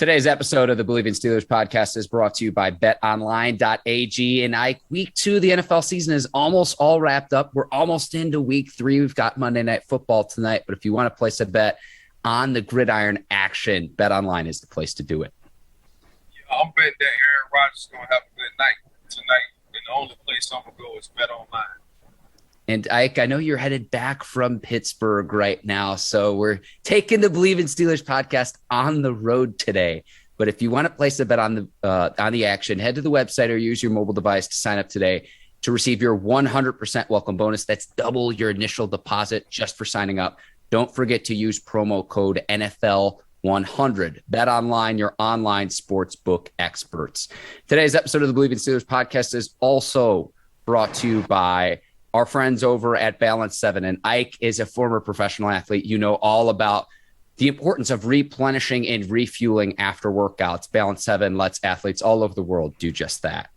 Today's episode of the Bleav in Steelers podcast is brought to you by betonline.ag. And week 2 of the NFL season is almost all wrapped up. We're almost into week 3. We've got Monday Night Football tonight. But if you want to place a bet on the gridiron action, BetOnline is the place to do it. Yeah, I'm betting that Aaron Rodgers is going to have a good night tonight. And the only place I'm going to go is BetOnline. And Ike, I know you're headed back from Pittsburgh right now, so we're taking the Bleav in Steelers podcast on the road today. But if you want to place a bet on the action, head to the website or use your mobile device to sign up today to receive your 100% welcome bonus. That's double your initial deposit just for signing up. Don't forget to use promo code NFL100. BetOnline, your online sportsbook experts. Today's episode of the Bleav in Steelers podcast is also brought to you by our friends over at Balance 7. And Ike is a former professional athlete. You know all about the importance of replenishing and refueling after workouts. Balance 7 lets athletes all over the world do just that.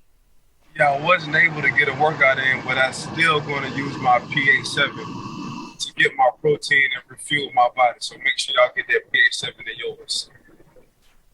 Yeah, I wasn't able to get a workout in, but I'm still going to use my PA7 to get my protein and refuel my body. So make sure y'all get that PA7 in yours.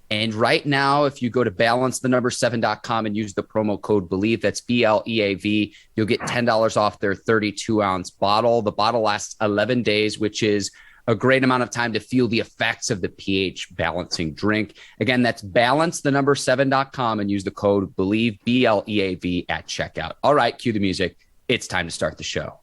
And right now, if you go to balance7.com and use the promo code Bleav, that's BLEAV, you'll get $10 off their 32-ounce bottle. The bottle lasts 11 days, which is a great amount of time to feel the effects of the pH balancing drink. Again, that's balance7.com and use the code Bleav, BLEAV at checkout. All right, cue the music. It's time to start the show.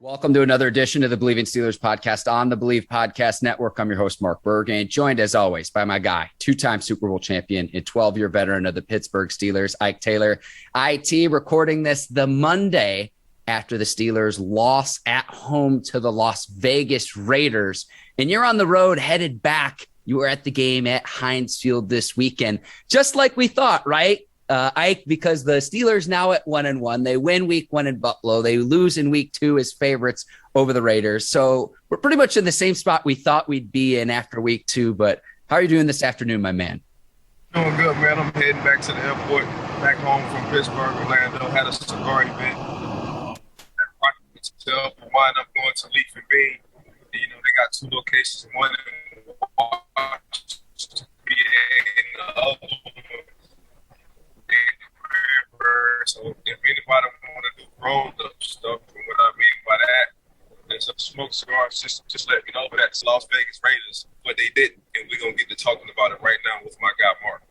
Welcome to another edition of the Bleav in Steelers podcast on the Bleav Podcast Network. I'm your host, Mark Bergin, joined as always by my guy, two-time Super Bowl champion and 12-year veteran of the Pittsburgh Steelers, Ike Taylor. IT recording this the Monday after the Steelers loss at home to the Las Vegas Raiders. And you're on the road headed back. You were at the game at Heinz Field this weekend, just like we thought, right? Ike, because the Steelers now at 1-1, they win week 1 in Buffalo. They lose in week 2 as favorites over the Raiders. So we're pretty much in the same spot we thought we'd be in after week 2. But how are you doing this afternoon, my man? Doing good, man. I'm heading back to the airport, back home from Pittsburgh, Orlando. Had a cigar event at Rocky Hotel. Wind up going to Leaf and Bean. You know, they got 2 locations, one in Washington, and the other one. So if anybody want to do rolled up stuff, and what I mean by that, there's a smoke cigar system, just let me know. But that's Las Vegas Raiders, but they didn't, and we're gonna get to talking about it right now with my guy Mark.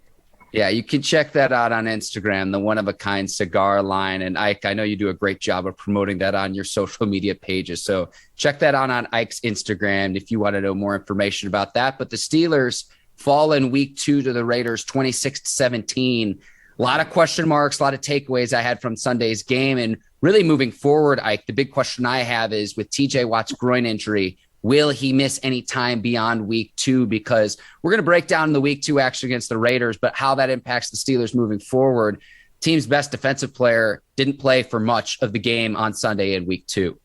Yeah, you can check that out on Instagram, the one-of-a-kind cigar line. And Ike, I know you do a great job of promoting that on your social media pages. So check that out on Ike's Instagram if you want to know more information about that. But the Steelers fall in week 2 to the Raiders, 26-17. A lot of question marks, a lot of takeaways I had from Sunday's game. And really moving forward, Ike, the big question I have is with TJ Watt's groin injury, will he miss any time beyond week 2? Because we're going to break down the week 2 action against the Raiders, but how that impacts the Steelers moving forward. Team's best defensive player didn't play for much of the game on Sunday in week 2.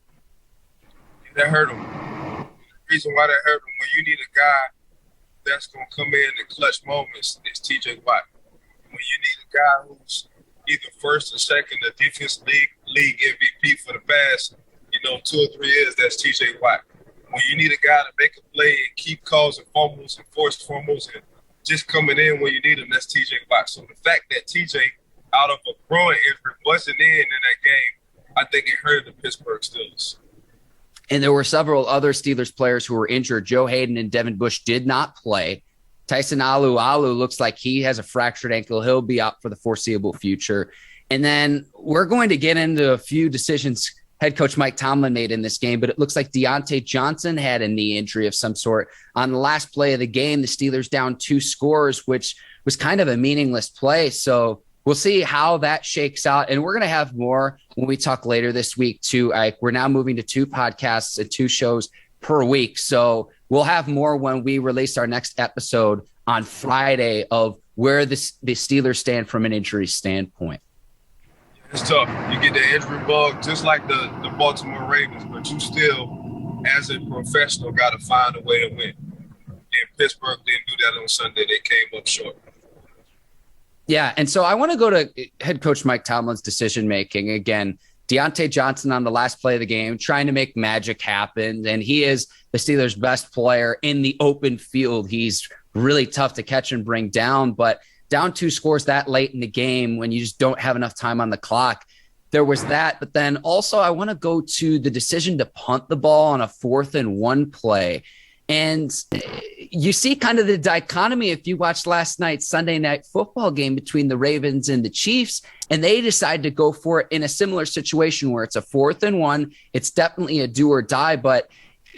That hurt him. The reason why that hurt him, when you need a guy that's going to come in clutch moments, is TJ Watt. When you need a guy who's either first or second, the defense league MVP for the past, 2 or 3 years, that's TJ Watt. When you need a guy to make a play and keep causing fumbles and forced fumbles and just coming in when you need him, that's TJ Watt. So the fact that TJ, out of a groin injury, wasn't in that game, I think it hurt the Pittsburgh Steelers. And there were several other Steelers players who were injured. Joe Hayden and Devin Bush did not play. Tyson Alualu looks like he has a fractured ankle. He'll be out for the foreseeable future. And then we're going to get into a few decisions head coach Mike Tomlin made in this game, but it looks like Deontay Johnson had a knee injury of some sort. On the last play of the game, the Steelers down 2 scores, which was kind of a meaningless play. So we'll see how that shakes out. And we're going to have more when we talk later this week too. We're now moving to 2 podcasts and 2 shows per week. So we'll have more when we release our next episode on Friday of where the Steelers stand from an injury standpoint. It's tough. You get the injury bug just like the Baltimore Ravens, but you still, as a professional, got to find a way to win. And Pittsburgh didn't do that on Sunday. They came up short. Yeah, and so I want to go to head coach Mike Tomlin's decision-making. Again, Deontay Johnson on the last play of the game, trying to make magic happen, and he is the Steelers' best player in the open field. He's really tough to catch and bring down, but down 2 scores that late in the game when you just don't have enough time on the clock, there was that. But then also I want to go to the decision to punt the ball on a 4th and 1 play. And you see kind of the dichotomy if you watched last night's Sunday Night Football game between the Ravens and the Chiefs, and they decide to go for it in a similar situation where it's a 4th and 1. It's definitely a do or die. But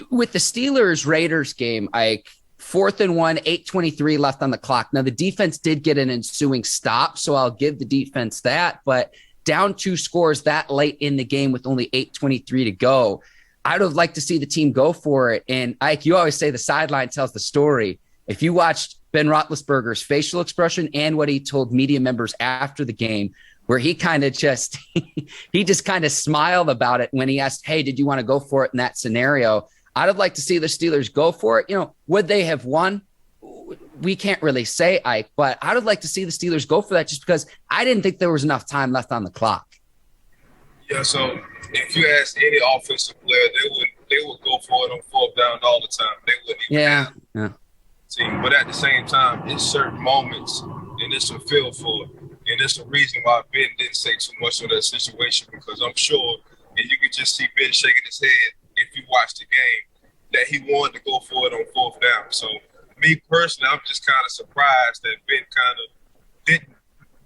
with the Steelers-Raiders game, 4th and 1, 8:23 left on the clock. Now, the defense did get an ensuing stop, so I'll give the defense that. But down 2 scores that late in the game with only 8:23 to go, I would have liked to see the team go for it. And Ike, you always say the sideline tells the story. If you watched Ben Roethlisberger's facial expression and what he told media members after the game, where he kind of just he just kind of smiled about it when he asked, hey, did you want to go for it in that scenario? I'd have liked to see the Steelers go for it. Would they have won? We can't really say, Ike, but I'd have liked to see the Steelers go for that just because I didn't think there was enough time left on the clock. Yeah, so if you ask any offensive player, they would go for it on 4th down all the time. They wouldn't even have team. But at the same time, in certain moments, and it's a feel for it. And it's the reason why Ben didn't say too much of that situation, because I'm sure, and you can just see Ben shaking his head if you watch the game, that he wanted to go for it on 4th down. So me personally, I'm just kind of surprised that Ben kind of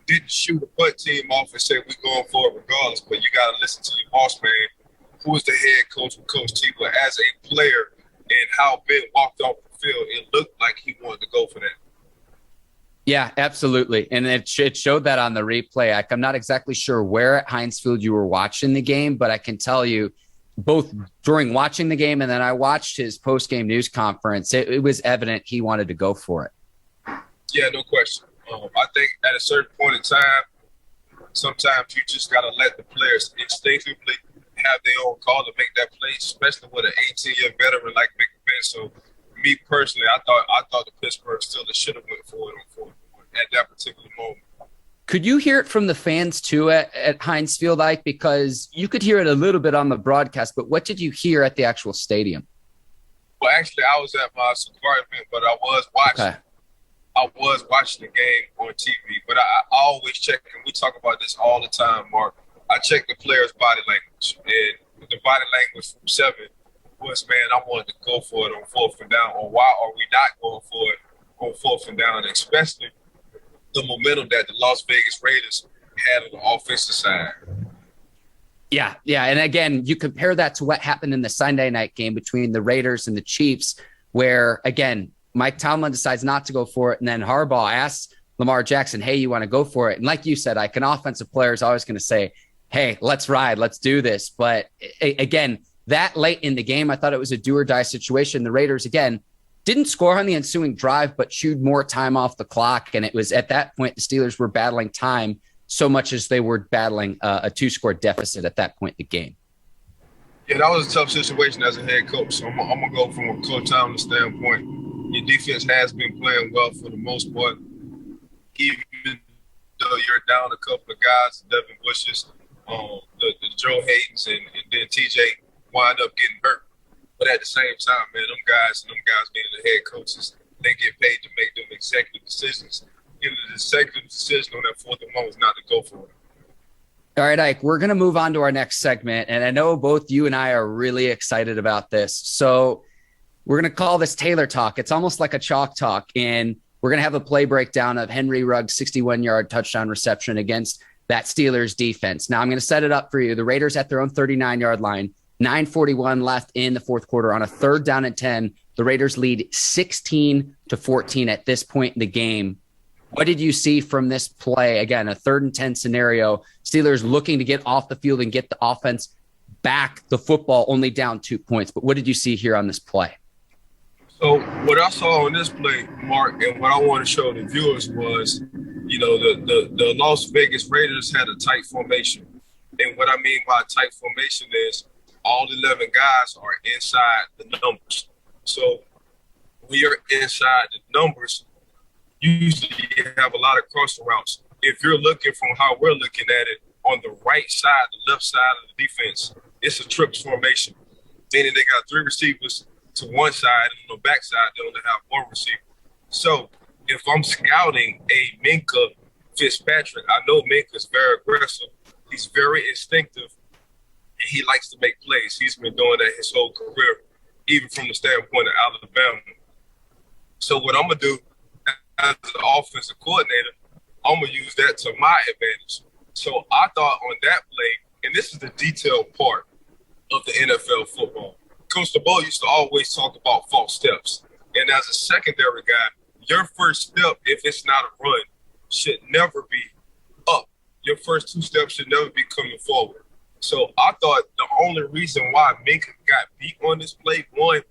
didn't shoot a punt team off and say we're going for it regardless. But you got to listen to your boss man, who is the head coach with Coach T. But as a player and how Ben walked off the field, it looked like he wanted to go for that. Yeah, absolutely. And it showed that on the replay. I'm not exactly sure where at Heinz Field you were watching the game, but I can tell you both during watching the game and then I watched his post-game news conference, it was evident he wanted to go for it. Yeah, no question. I think at a certain point in time, sometimes you just got to let the players instinctively have their own call to make that play, especially with an 18-year veteran like Big Ben. So, me personally, I thought the Pittsburgh Steelers should have went for it on 4th at that particular moment. Could you hear it from the fans too at Heinz Field, Ike? Because you could hear it a little bit on the broadcast, but what did you hear at the actual stadium? Well, actually, I was at my cigar event, but I was watching. Okay. I was watching the game on TV, but I always check, and we talk about this all the time, Mark. I check the players' body language, and the body language from 7 was, man, I wanted to go for it on 4th and down, or why are we not going for it on 4th and down, especially the momentum that the Las Vegas Raiders had on the offensive side. Yeah. And again, you compare that to what happened in the Sunday night game between the Raiders and the Chiefs, where, again, Mike Tomlin decides not to go for it, and then Harbaugh asks Lamar Jackson, hey, you want to go for it? And like you said, Ike, an offensive player is always going to say, hey, let's ride, let's do this. But again, that late in the game, I thought it was a do-or-die situation. The Raiders, again, didn't score on the ensuing drive, but chewed more time off the clock. And it was at that point the Steelers were battling time so much as they were battling a 2-score deficit at that point in the game. Yeah, that was a tough situation as a head coach. So I'm going to go from a Coach Tomlin standpoint. Your defense has been playing well for the most part, even though you're down a couple of guys, Devin Bushes, the Joe Haydens, and then TJ wind up getting hurt. But at the same time, man, them guys being the head coaches, they get paid to make them executive decisions. The executive decision on that 4th and 1 was not to go for it. All right, Ike, we're going to move on to our next segment. And I know both you and I are really excited about this. So we're going to call this Taylor Talk. It's almost like a chalk talk. And we're going to have a play breakdown of Henry Ruggs' 61-yard touchdown reception against that Steelers defense. Now, I'm going to set it up for you. The Raiders at their own 39-yard line, 9:41 left in the 4th quarter on a 3rd down and 10. The Raiders lead 16-14 at this point in the game. What did you see from this play? Again, a 3rd and 10 scenario. Steelers looking to get off the field and get the offense back the football, only down 2 points. But what did you see here on this play? So So what I saw on this play, Mark, and what I want to show the viewers was, the Las Vegas Raiders had a tight formation. And what I mean by tight formation is all 11 guys are inside the numbers. So when you're inside the numbers, usually you have a lot of crossing routes. If you're looking from how we're looking at it, on the right side, the left side of the defense, it's a trips formation, meaning they got 3 receivers to one side, and on the back side, they only have 1 receiver. So if I'm scouting a Minka Fitzpatrick, I know Minka's very aggressive. He's very instinctive, and he likes to make plays. He's been doing that his whole career, even from the standpoint of Alabama. So what I'm going to do as an offensive coordinator, I'm going to use that to my advantage. So I thought on that play, and this is the detailed part of the NFL football. Coach DeBoer used to always talk about false steps. And as a secondary guy, your first step, if it's not a run, should never be up. Your first 2 steps should never be coming forward. So I thought the only reason why Minka got beat on this play, 1,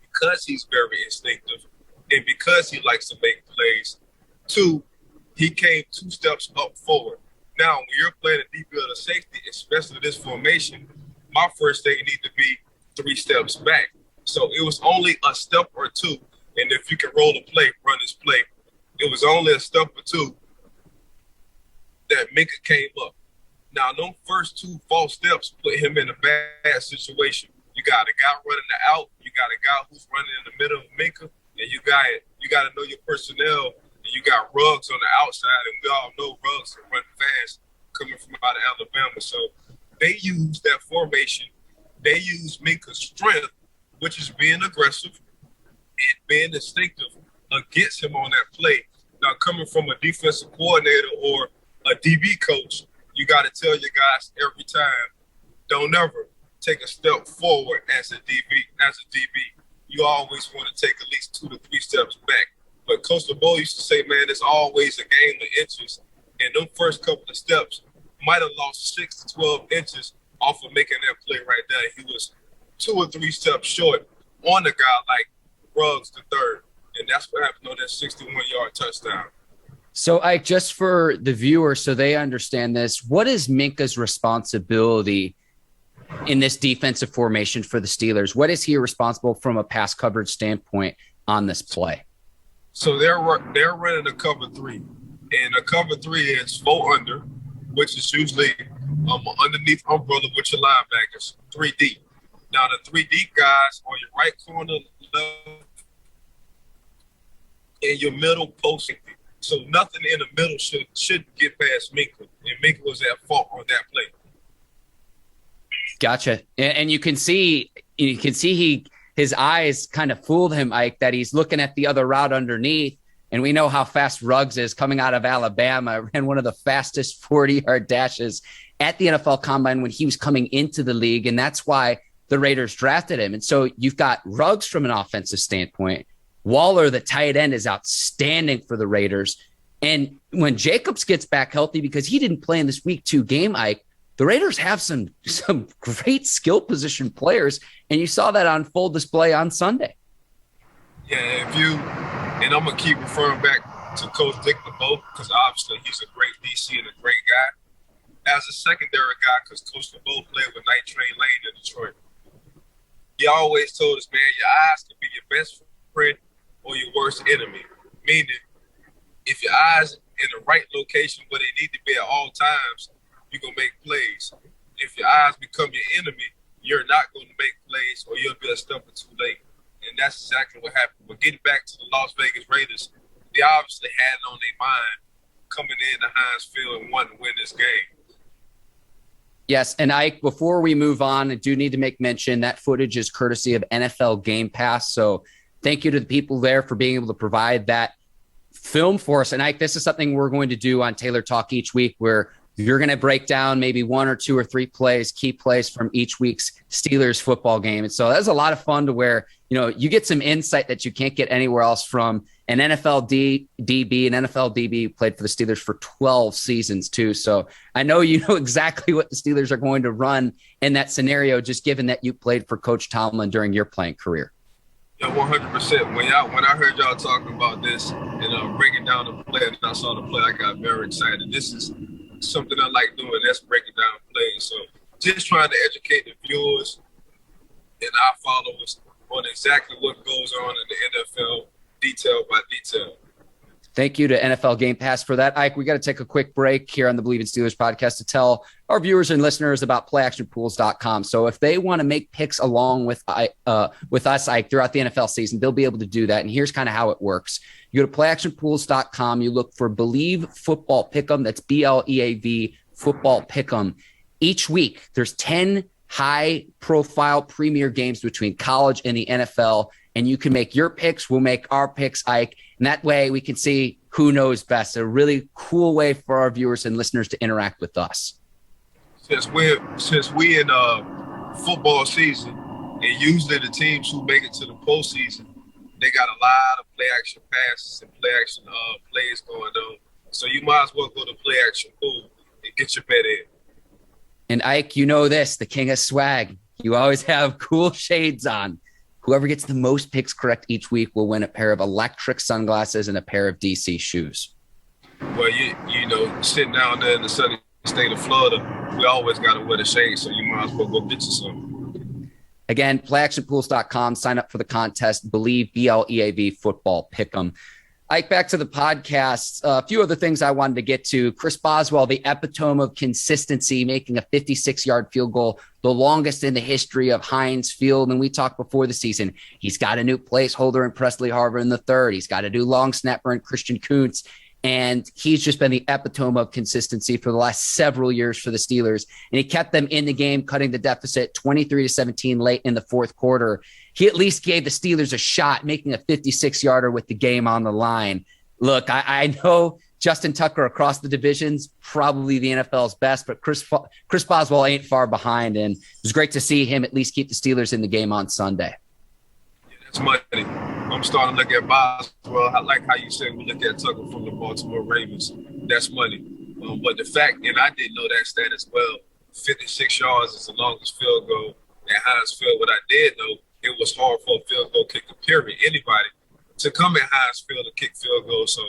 because he's very instinctive and because he likes to make plays. 2, he came 2 steps up forward. Now, when you're playing a deep field of safety, especially this formation, my first thing need to be 3 steps back. So it was only a step or 2. And if you can roll a play, run this play, it was only a step or 2 that Minka came up. Now, them first 2 false steps put him in a bad situation. You got a guy running the out, you got a guy who's running in the middle of Minka, and you got to know your personnel. And you got Ruggs on the outside, and we all know Ruggs can run fast coming from out of Alabama. So they used that formation. They used Minka's strength, which is being aggressive and being instinctive, against him on that play. Now, coming from a defensive coordinator or a DB coach, you got to tell your guys every time, don't ever take a step forward as a DB. You always want to take at least 2 to 3 steps back. But Coach DeBoer used to say, man, it's always a game of inches. And them first couple of steps might have lost 6 to 12 inches off of making that play right there. He was 2 or 3 steps short on a guy like Ruggs the third. And that's what happened on that 61-yard touchdown. So, Ike, just for the viewer so they understand this, what is Minka's responsibility in this defensive formation for the Steelers? What is he responsible from a pass coverage standpoint on this play? So they're running a cover 3, and a cover 3 is 4 under, which is usually underneath umbrella with your linebackers, 3 deep. Now the 3 deep guys on your right corner, left, and your middle post. So nothing in the middle should get past Minka, and Minka was at fault on that play. Gotcha. And you can see his eyes kind of fooled him, Ike, that he's looking at the other route underneath. And we know how fast Ruggs is coming out of Alabama, ran one of the fastest 40-yard dashes at the NFL Combine when he was coming into the league. And that's why the Raiders drafted him. And so you've got Ruggs from an offensive standpoint. Waller, the tight end, is outstanding for the Raiders. And when Jacobs gets back healthy, because he didn't play in this week 2 game, Ike, the Raiders have some great skill position players, and you saw that on full display on Sunday. Yeah, and I'm going to keep referring back to Coach Dick LeBeau, because obviously he's a great DC and a great guy. As a secondary guy, because Coach LeBeau played with Night Train Lane in Detroit, he always told us, man, your eyes can be your best friend or your worst enemy. Meaning, if your eyes in the right location where they need to be at all times, you're going to make plays. If your eyes become your enemy, you're not going to make plays, or you'll be a step or 2 late. And that's exactly what happened. But getting back to the Las Vegas Raiders, they obviously had it on their mind coming in to Heinz Field and wanting to win this game. Yes, and Ike, before we move on, I do need to make mention that footage is courtesy of NFL Game Pass. So thank you to the people there for being able to provide that film for us. And Ike, this is something we're going to do on Taylor Talk each week, where you're going to break down maybe 1 or 2 or 3 plays, key plays from each week's Steelers football game. And so that's a lot of fun to where, you get some insight that you can't get anywhere else from an NFL DB. An NFL DB played for the Steelers for 12 seasons too. So I know you know exactly what the Steelers are going to run in that scenario, just given that you played for Coach Tomlin during your playing career. Yeah, 100%. When I heard y'all talking about this and breaking down the play, and I saw the play, I got very excited. This is something I like doing. That's breaking down plays. So just trying to educate the viewers and our followers on exactly what goes on in the NFL, detail by detail. Thank you to NFL Game Pass for that. Ike, we got to take a quick break here on the Bleav in Steelers podcast to tell our viewers and listeners about playactionpools.com. So if they want to make picks along with us, Ike, throughout the NFL season, they'll be able to do that. And here's kind of how it works. You go to playactionpools.com. You look for Bleav Football Pick'em. That's BLEAV Football Pick'em. Each week, there's 10 high-profile premier games between college and the NFL, and you can make your picks. We'll make our picks, Ike. And that way we can see who knows best. A really cool way for our viewers and listeners to interact with us. Since we in football season, and usually the teams who make it to the postseason, they got a lot of play action passes and play action plays going on. So you might as well go to play action pool and get your bet in. And Ike, you know this, the king of swag. You always have cool shades on. Whoever gets the most picks correct each week will win a pair of electric sunglasses and a pair of DC shoes. Well, you know, sitting down there in the sunny state of Florida, we always got to wear the shades, so you might as well go get you some. Again, playactionpools.com. Sign up for the contest. Bleav, BLEAV Football Pick'em. Ike, back to the podcast. A few other things I wanted to get to. Chris Boswell, the epitome of consistency, making a 56-yard field goal, the longest in the history of Heinz Field. And we talked before the season, he's got a new placeholder in Presley Harvin in the third. He's got a new long snapper in Christian Kuntz. And he's just been the epitome of consistency for the last several years for the Steelers. And he kept them in the game, cutting the deficit 23-17 late in the fourth quarter. He at least gave the Steelers a shot, making a 56-yarder with the game on the line. Look, I know Justin Tucker across the divisions, probably the NFL's best, but Chris Boswell ain't far behind. And it was great to see him at least keep the Steelers in the game on Sunday. Yeah, that's money. I'm starting to look at Boswell. I like how you said we look at Tucker from the Baltimore Ravens. That's money. But the fact, and I didn't know that stat as well, 56 yards is the longest field goal at Heinz Field. What I did know, it was hard for a field goal kicker, period, anybody, to come in Heinz Field and kick field goals. So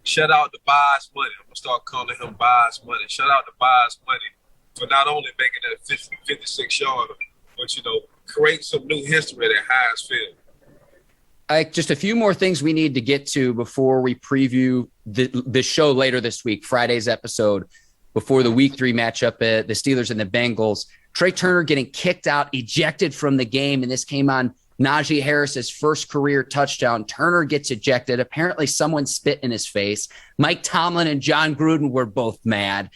shout out to Boz Money. I'm going to start calling him Boz Money. Shout out to Boz Money for not only making that 56-yarder, but, you know, create some new history at Heinz Field. Just a few more things we need to get to before we preview the show later this week, Friday's episode, before the Week 3 matchup, the Steelers and the Bengals. Trey Turner getting kicked out, ejected from the game, and this came on Najee Harris's first career touchdown. Turner gets ejected. Apparently someone spit in his face. Mike Tomlin and John Gruden were both mad.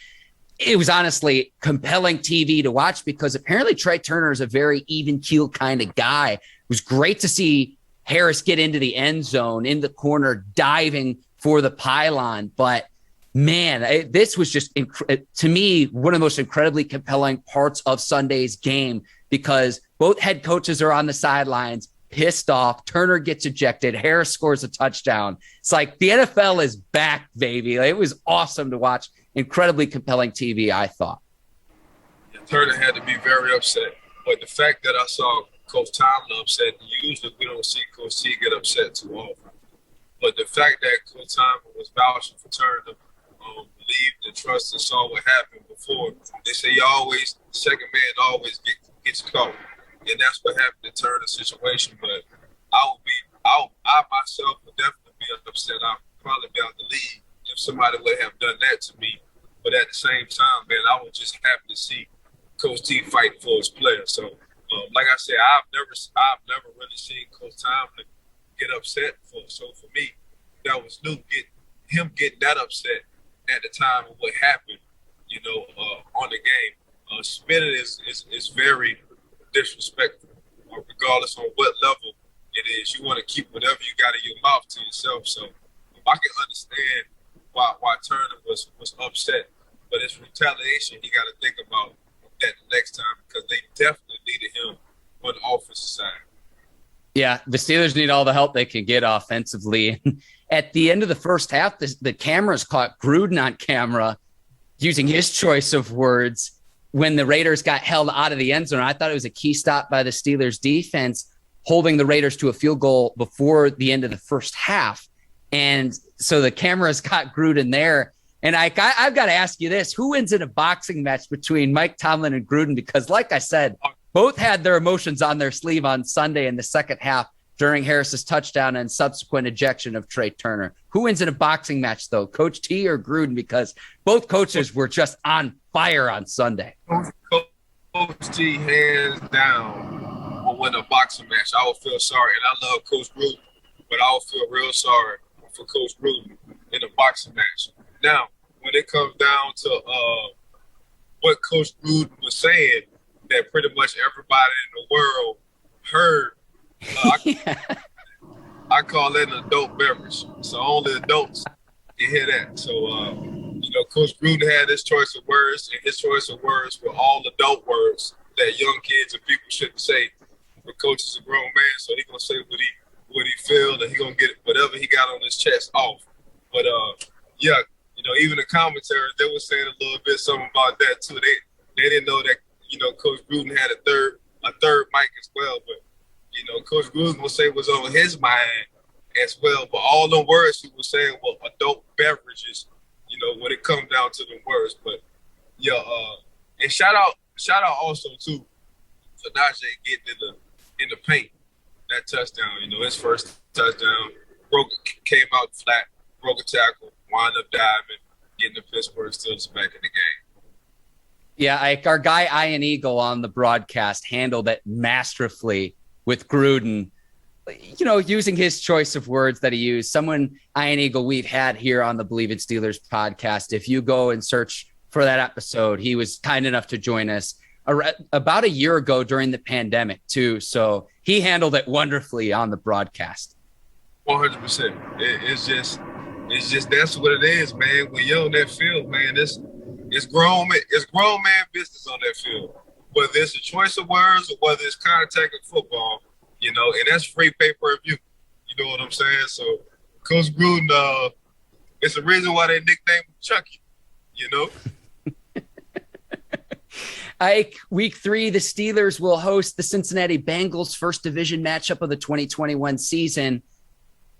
It was honestly compelling TV to watch because apparently Trey Turner is a very even-keeled kind of guy. It was great to see Harris get into the end zone, in the corner, diving for the pylon. But, man, this was just, to me, one of the most incredibly compelling parts of Sunday's game because both head coaches are on the sidelines, pissed off. Turner gets ejected. Harris scores a touchdown. It's like the NFL is back, baby. It was awesome to watch. Incredibly compelling TV, I thought. Yeah, Turner had to be very upset. But the fact that I saw Coach Tomlin upset, usually we don't see Coach T get upset too often. But the fact that Coach Tomlin was vouching for Turner, believed and trusted and saw what happened before. They say second man always gets caught. And that's what happened in Turner's situation. But I myself would definitely be upset. I'd probably be out the league if somebody would have done that to me. But at the same time, man, I was just happy to see Coach T fighting for his players. So, like I said, I've never really seen Coach Tomlin get upset for. So for me, that was new. Him getting that upset at the time of what happened, on the game. Spitting is very disrespectful, regardless on what level it is. You want to keep whatever you got in your mouth to yourself. So I can understand why Turner was upset, but it's retaliation. He got to think about that the next time because they definitely needed him on the offensive side. Yeah, the Steelers need all the help they can get offensively. At the end of the first half, the cameras caught Gruden on camera using his choice of words when the Raiders got held out of the end zone. I thought it was a key stop by the Steelers defense. holding the Raiders to a field goal before the end of the first half. And so the cameras got Gruden there. And I've got to ask you this. Who wins in a boxing match between Mike Tomlin and Gruden? Because like I said, both had their emotions on their sleeve on Sunday in the second half during Harris's touchdown and subsequent ejection of Trey Turner. Who wins in a boxing match, though, Coach T or Gruden? Because both coaches were just on fire on Sunday. Coach T, hands down, will win a boxing match. I would feel sorry. And I love Coach Gruden, but I would feel real sorry for Coach Gruden in a boxing match. Now, when it comes down to what Coach Gruden was saying, that pretty much everybody in the world heard, I call it an adult beverage. So only adults can hear that. So, Coach Gruden had his choice of words, and his choice of words were all adult words that young kids and people shouldn't say. But Coach is a grown man, so he's going to say what he feel, and he's going to get whatever he got on his chest off. But, even the commentators, they were saying a little bit something about that, too. They didn't know that, Coach Gruden had a third mic as well. But, Coach Gruden will say what's on his mind as well. But all the words he was saying were adult beverages, when it comes down to the words. But, and shout out also, too, for Najee getting in the paint. That touchdown, his first touchdown, came out flat, broke a tackle, wound up diving, getting the Pittsburgh Steelers back in the game. Yeah, our guy Ian Eagle on the broadcast handled it masterfully with Gruden, using his choice of words that he used. Someone, Ian Eagle, we've had here on the Bleav in Steelers podcast. If you go and search for that episode, he was kind enough to join us about a year ago during the pandemic, too. So he handled it wonderfully on the broadcast. 100%. It's just that's what it is, man. When you're on that field, man, it's grown man business on that field. Whether it's a choice of words or whether it's contact in football, and that's free pay-per-view. You know what I'm saying? So Coach Gruden, it's the reason why they nicknamed him Chucky, Ike, week 3, the Steelers will host the Cincinnati Bengals, first division matchup of the 2021 season.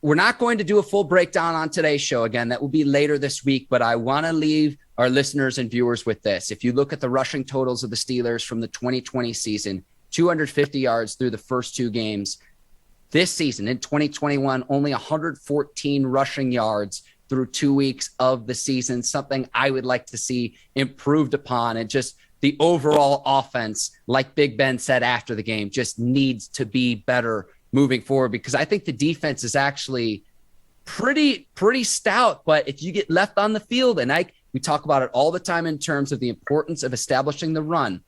We're not going to do a full breakdown on today's show. Again, that will be later this week, but I want to leave our listeners and viewers with this. If you look at the rushing totals of the Steelers from the 2020 season, 250 yards through the first 2 games. This season, in 2021, only 114 rushing yards through 2 weeks of the season, something I would like to see improved upon. And just the overall offense, like Big Ben said after the game, just needs to be better moving forward, because I think the defense is actually pretty stout. But if you get left on the field, and we talk about it all the time in terms of the importance of establishing the run.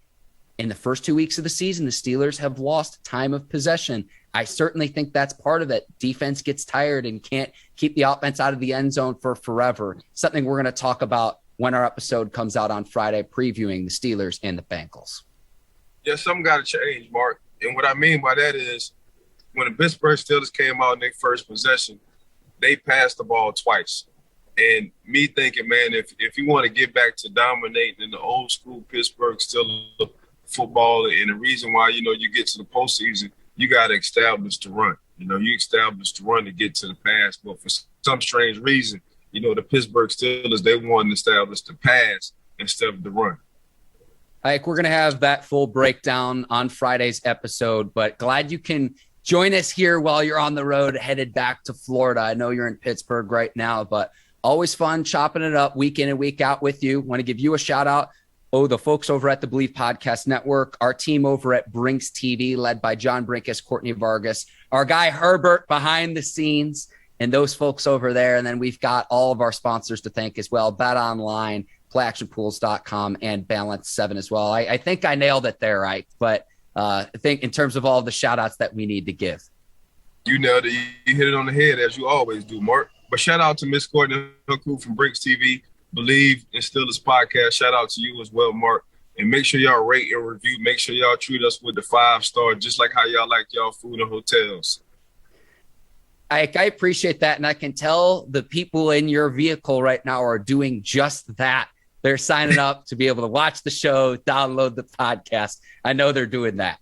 In the first 2 weeks of the season, the Steelers have lost time of possession. I certainly think that's part of it. Defense gets tired and can't keep the offense out of the end zone for forever. Something we're going to talk about when our episode comes out on Friday, previewing the Steelers and the Bengals. Yeah, something got to change, Mark. And what I mean by that is, when the Pittsburgh Steelers came out in their first possession, they passed the ball twice. And me thinking, man, if you want to get back to dominating in the old school Pittsburgh Steelers football, and the reason why, you get to the postseason, you got to establish the run. You establish the run to get to the pass. But for some strange reason, the Pittsburgh Steelers, they wanted to establish the pass instead of the run. Ike, we're going to have that full breakdown on Friday's episode, but glad you can join us here while you're on the road headed back to Florida. I know you're in Pittsburgh right now, but always fun chopping it up week in and week out with you. Want to give you a shout out. The folks over at the Bleav Podcast Network, our team over at Brinks TV, led by John Brinkus, Courtney Vargas, our guy Herbert behind the scenes, and those folks over there. And then we've got all of our sponsors to thank as well: Bet Online, PlayActionPools.com, and Balance 7 as well. I think I nailed it there, Ike, but I think in terms of all the shout outs that we need to give. You nailed it. You hit it on the head, as you always do, Mark. But shout out to Miss Courtney and her crew from Brinks TV, Bleav in Steelers podcast. Shout out to you as well, Mark. And make sure y'all rate and review. Make sure y'all treat us with the 5-star, just like how y'all like y'all food in hotels. I appreciate that. And I can tell the people in your vehicle right now are doing just that. They're signing up to be able to watch the show, download the podcast. I know they're doing that.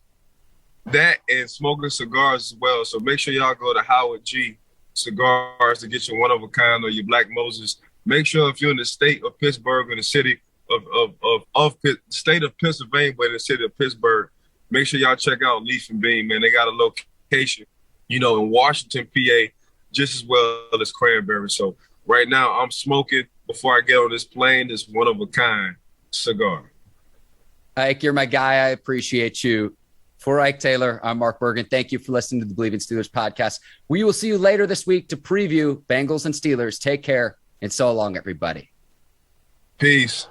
that and smoking cigars as well. So make sure y'all go to Howard G Cigars to get your one of a kind or your Black Moses. Make sure if you're in the state of Pittsburgh or the city of state of Pennsylvania, but in the city of Pittsburgh, make sure y'all check out Leaf and Bean, man. They got a location, in Washington, PA, just as well as Cranberry. So right now I'm smoking before I get on this plane this one of a kind cigar. Ike, you're my guy. I appreciate you. For Ike Taylor, I'm Mark Bergin. Thank you for listening to the Bleav in Steelers podcast. We will see you later this week to preview Bengals and Steelers. Take care, and so long, everybody. Peace.